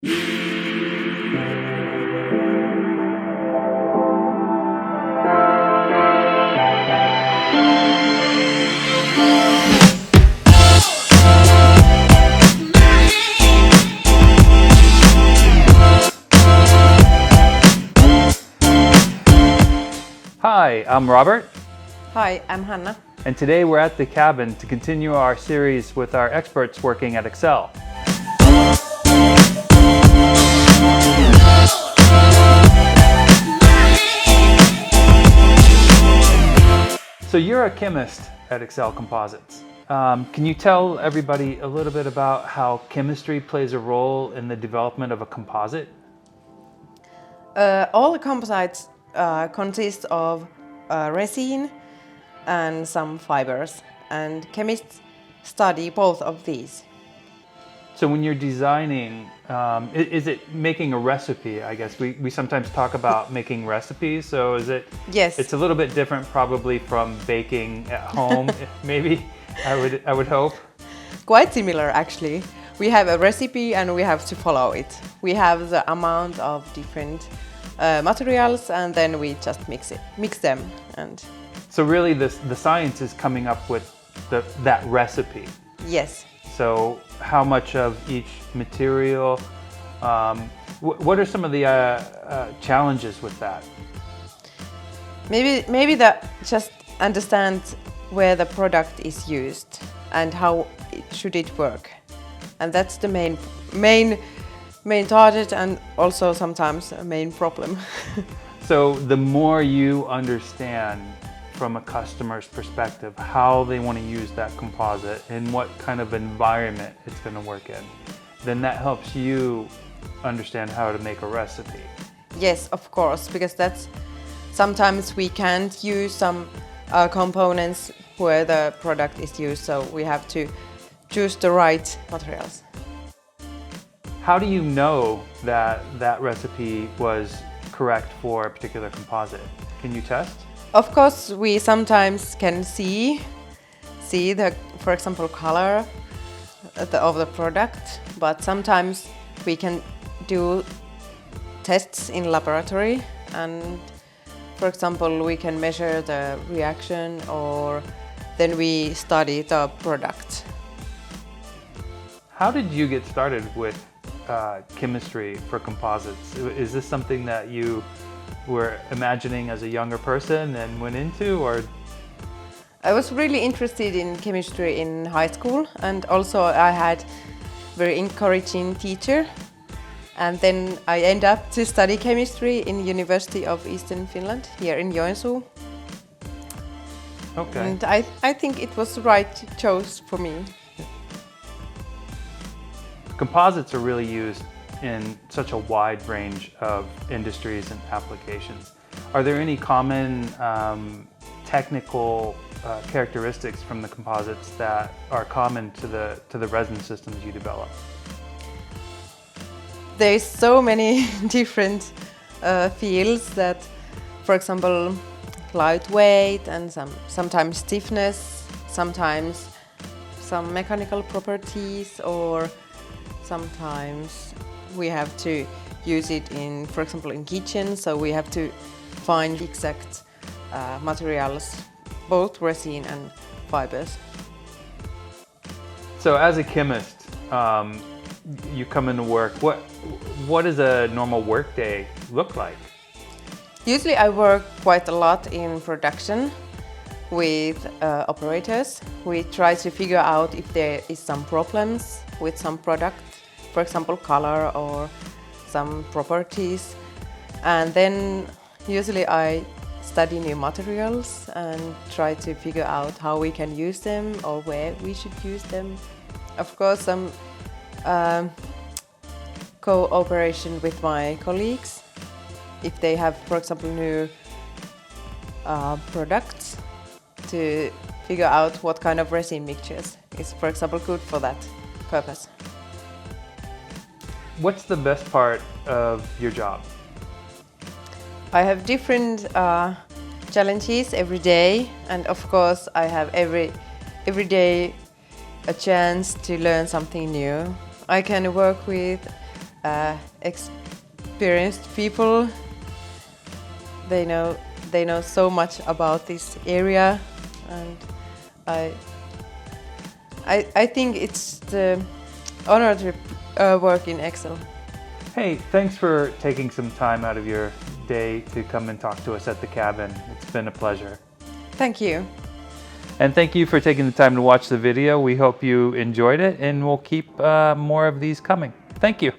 Hi, I'm Robert. Hi, I'm Hanna. And today we're at the cabin to continue our series with our experts working at Exel. So you're a chemist at Exel Composites. Can you tell everybody a little bit about how chemistry plays a role in the development of a composite? All the composites consist of resin and some fibers, and chemists study both of these. So when you're designing, is it making a recipe? I guess we sometimes talk about making recipes, so is it? Yes. It's a little bit different probably from baking at home, maybe, I would hope. Quite similar actually. We have a recipe and we have to follow it. We have the amount of different materials and then we just mix them. And so really the science is coming up with that recipe. yes. So how much of each material, what are some of the challenges with that? Maybe that just understand where the product is used and how should it work. And that's the main target and also sometimes a main problem. So the more you understand from a customer's perspective how they want to use that composite and what kind of environment it's going to work in, then that helps you understand how to make a recipe. Yes, of course, because that's sometimes we can't use some components where the product is used, so we have to choose the right materials. How do you know that that recipe was correct for a particular composite? Can you test? Of course, we sometimes can see the, for example, color of the product, but sometimes we can do tests in laboratory and, for example, we can measure the reaction or then we study the product. How did you get started with chemistry for composites? Is this something that you were imagining as a younger person and went into, or? I was really interested in chemistry in high school and also I had very encouraging teacher, and then I ended up to study chemistry in University of Eastern Finland here in Joensuu. Okay. And I think it was the right choice for me. Composites are really used in such a wide range of industries and applications. Are there any common technical characteristics from the composites that are common to the resin systems you develop? There's so many different fields that, for example, lightweight and sometimes stiffness, sometimes some mechanical properties, or sometimes we have to use it in, for example, in kitchen, so we have to find exact materials, both resin and fibers. So as a chemist, you come into work. What does a normal work day look like? Usually I work quite a lot in production with operators. We try to figure out if there is some problems with some product, for example color or some properties, and then usually I study new materials and try to figure out how we can use them or where we should use them. Of course, some cooperation with my colleagues if they have, for example, new products, to figure out what kind of resin mixtures is, for example, good for that purpose. What's the best part of your job? I have different challenges every day, and of course I have every day a chance to learn something new. I can work with experienced people. They know so much about this area, and I think it's the honor to work in Exel. Hey, thanks for taking some time out of your day to come and talk to us at the cabin. It's been a pleasure. Thank you. And thank you for taking the time to watch the video. We hope you enjoyed it, and we'll keep more of these coming. Thank you.